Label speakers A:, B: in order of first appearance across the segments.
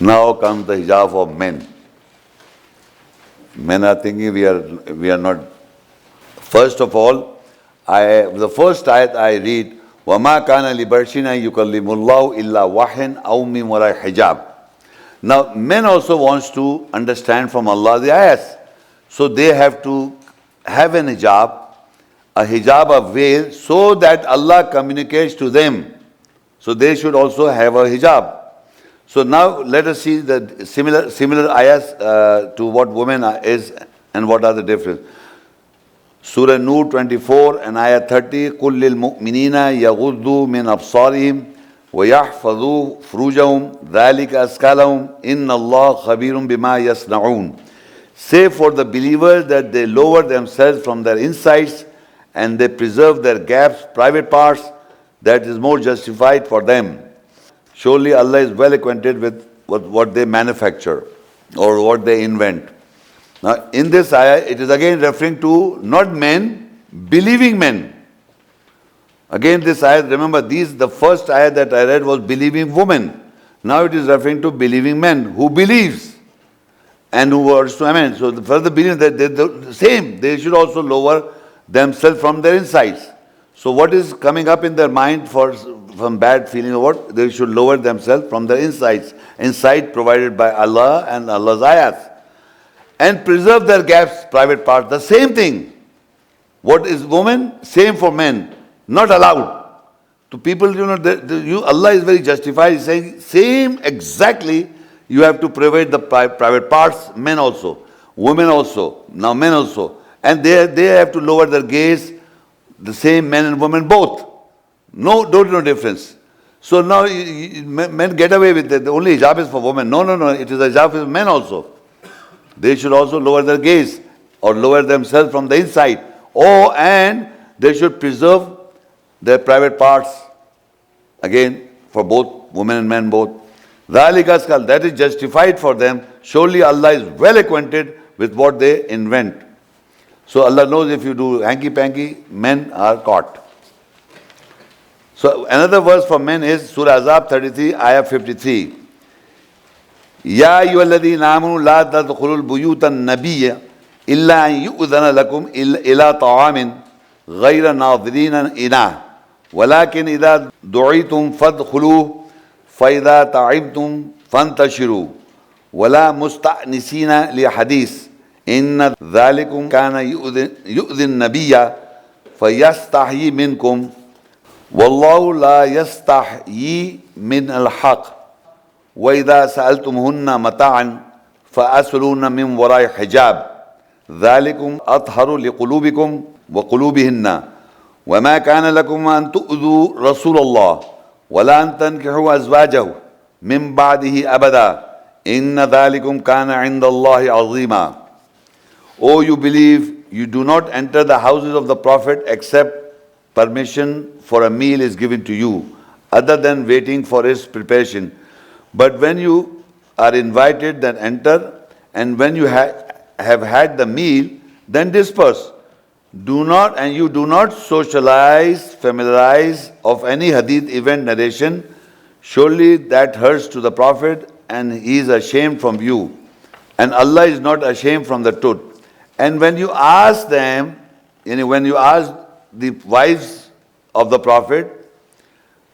A: Now comes the hijab of men. Men are thinking we are not. First of all, the first ayat I read, وَمَا كَانَ لِبَرْشِنَا يُكَلِّمُ اللَّهُ إِلَّا وَحْيًا أَوْ مِنْ وَرَاءِ hijab. Now, men also wants to understand from Allah the ayats. So they have to have an hijab, a hijab, a veil, so that Allah communicates to them. So they should also have a hijab. So now let us see the similar ayahs to what women is and what are the difference. Surah Nur 24 and ayah 30, قُلْ لِلْمُؤْمِنِينَ يَغُضُّوا مِنْ أَبْصَارِهِمْ وَيَحْفَظُوا فُرُوجَهُمْ ذَلِكَ أَزْكَىٰ لَهُمْ إِنَّ اللَّهَ خَبِيرٌ بِمَا يَصْنَعُونَ. Say for the believers that they lower themselves from their insides and they preserve their gaps, private parts, that is more justified for them. Surely Allah is well acquainted with what they manufacture or what they invent. Now in this ayah, it is again referring to not men, believing men. Again this ayah, remember the first ayah that I read was believing women. Now it is referring to believing men who believes and who wants to amend. So the further believing that they're the same, they should also lower themselves from their insides. So what is coming up in their mind from bad feeling or what? They should lower themselves from their insides. Insight provided by Allah and Allah's ayats. And preserve their gaps, private parts. The same thing. What is women? Same for men. Not allowed. To people, Allah is very justified. He's saying same exactly. You have to provide the private parts. Men also. Women also. Now men also. And they have to lower their gaze. The same men and women both. No difference. So now men get away with it. The only hijab is for women. No. It is a hijab for men also. They should also lower their gaze or lower themselves from the inside. And they should preserve their private parts. Again, for both women and men both. That is justified for them. Surely Allah is well acquainted with what they invent. So Allah knows if you do hanky-panky, men are caught. So another verse for men is Surah Azab 33, ayah 53. Ya ayyuhalladhina amanu la tadkhulul buyutan nabiyya illa an yu'dhana lakum ila ta'amin ghayra nadhirina inah walakin idha du'itum fadkhuluhu fa idha ta'ibtum fantashiru wala musta'nisina li hadith inna dhalikum kana yu'dhi an-nabiyya fayastahyi minkum wallahu la yastahyi min al-haq وَإِذَا سَأَلْتُمُهُنَّ مَتَاعًا فَأَسْأَلُوهُنَّ مِنْ وَرَاءِ حِجَابٍ ذَلِكُمْ أَطْهَرُ لِقُلُوبِكُمْ وَقُلُوبِهِنَّ وَمَا كَانَ لَكُمْ أَن تُؤْذُوا رَسُولَ اللَّهِ وَلَا أَن تَنكِحُوا أَزْوَاجَهُ مِنْ بَعْدِهِ أَبَدًا إِنَّ ذَلِكُمْ كَانَ عِنْدَ اللَّهِ عَظِيمًا. O you believe, you do not enter the houses of the Prophet except permission for a meal is given to you, other than waiting for his preparation. But when you are invited, then enter, and when you have had the meal, then disperse. You do not socialize, familiarize of any hadith event narration. Surely that hurts to the Prophet, and he is ashamed from you. And Allah is not ashamed from the truth. And when you ask them, when you ask the wives of the Prophet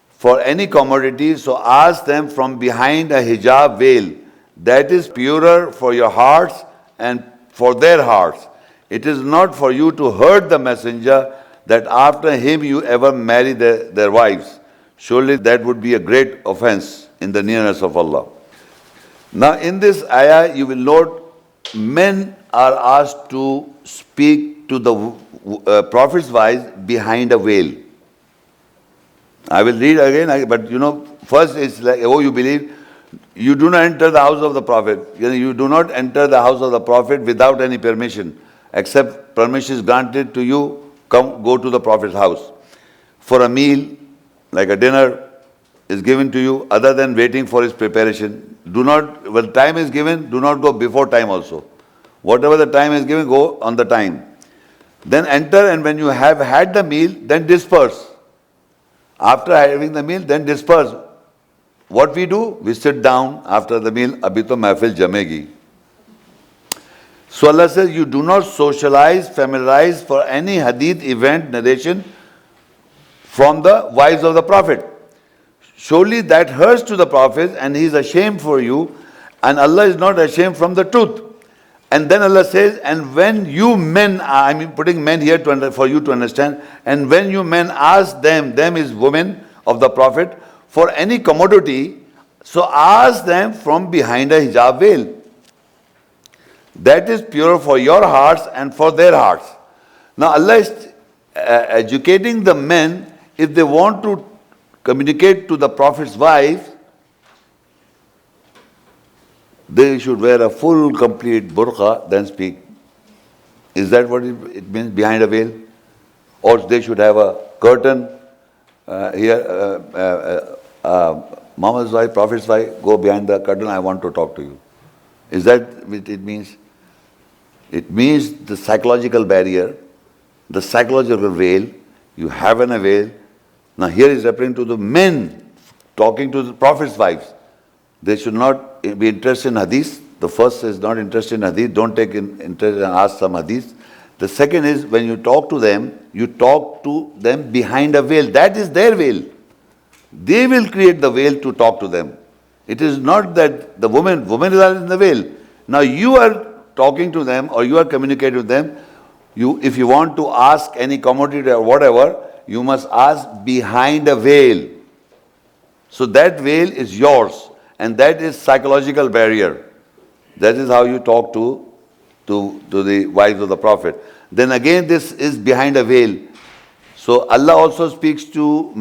A: for any commodity, so ask them from behind a hijab veil that is purer for your hearts and for their hearts. It is not for you to hurt the messenger that after him you ever marry their wives. Surely that would be a great offense in the nearness of Allah. Now in this ayah you will note men are asked to speak to the Prophet's wives behind a veil. I will read again, but first it's like, you believe, you do not enter the house of the Prophet. You do not enter the house of the Prophet without any permission, except permission is granted to you, go to the Prophet's house. For a meal, like a dinner, is given to you, other than waiting for his preparation. When time is given, do not go before time also. Whatever the time is given, go on the time. Then enter, and when you have had the meal, then disperse. After having the meal, then disperse. what we do? We sit down after the meal, abhi to mahfil jamegi. So Allah says, you do not socialize, familiarize for any hadith event narration from the wives of the Prophet. Surely that hurts to the Prophet and he is ashamed for you, and Allah is not ashamed from the truth. And then Allah says, and when you men, I mean putting men here for you to understand, and when you men ask them is women of the Prophet, for any commodity, so ask them from behind a hijab veil. That is pure for your hearts and for their hearts. Now Allah is educating the men, if they want to communicate to the Prophet's wife, they should wear a full, complete burqa, then speak. Is that what it means, behind a veil? Or they should have a curtain Muhammad's wife, Prophet's wife, go behind the curtain, I want to talk to you. Is that what it means? It means the psychological barrier, the psychological veil. You have a veil. Now here is referring to the men talking to the Prophet's wives. They should not be interested in hadith. The first is not interested in hadith. Don't take interest and ask some hadith. The second is when you talk to them behind a veil. That is their veil. They will create the veil to talk to them. It is not that the woman is in the veil. Now you are talking to them or you are communicating with them. If you want to ask any commodity or whatever, you must ask behind a veil. So that veil is yours, and that is psychological barrier. That is how you talk to the wives of the Prophet. Then again, this is behind a veil. So Allah also speaks to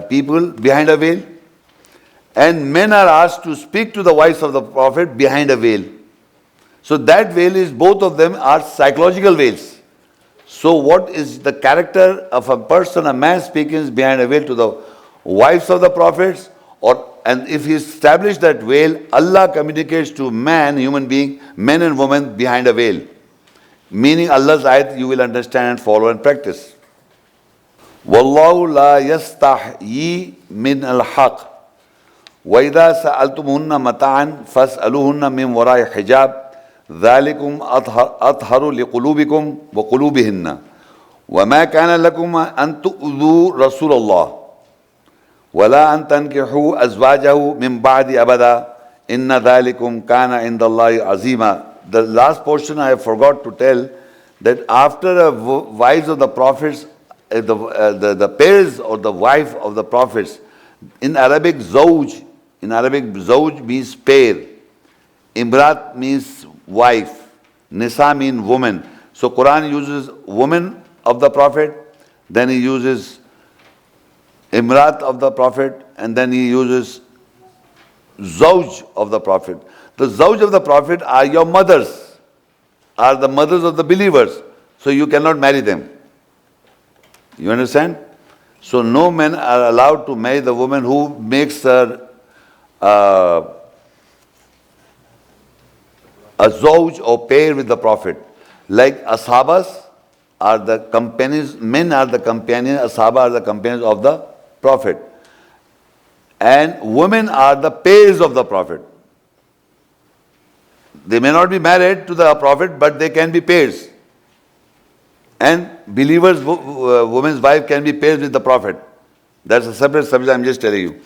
A: people behind a veil, and men are asked to speak to the wives of the Prophet behind a veil. So that veil is, both of them are psychological veils. So what is the character of a person, a man speaking behind a veil to the wives of the prophets? And if he established that veil, Allah communicates to man, human being, men and women behind a veil. Meaning Allah's ayat you will understand and follow and practice. Wallahu la yastahyi min al-haq. وَإِذَا سَأَلْتُمُهُنَّ مَتَاعًا فَاسْأَلُوهُنَّ مِنْ وَرَاءِ حِجَابٍ ذَلِكُمْ أَطْهَرُ لِقُلُوبِكُمْ وَقُلُوبِهِنَّ وَمَا كَانَ لَكُمْ أَن تُؤْذُوا رَسُولَ اللَّهِ وَلَا أَن تَنْكِحُوا أَزْوَاجَهُ مِنْ بَعْدِ أَبَدًا إِنَّ ذَلِكُمْ كَانَ عِنْدَ اللَّهِ عَظِيمًا. The last portion I forgot to tell, that after the wives of the prophets, the pairs or the wife of the prophets, in Arabic, zawj means pair. Imrat means wife. Nisa means woman. So Quran uses woman of the Prophet, then he uses Imrat of the Prophet, and then he uses zawj of the Prophet. The zawj of the Prophet are your mothers, are the mothers of the believers. So you cannot marry them. You understand? So no men are allowed to marry the woman who makes her a zawj or pair with the Prophet. Like ashabas are the companions, men are the companions, ashaba are the companions of the Prophet. And women are the pairs of the Prophet. They may not be married to the Prophet, but they can be pairs. And believers, woman's wife can be pairs with the Prophet. That's a separate subject, I'm just telling you.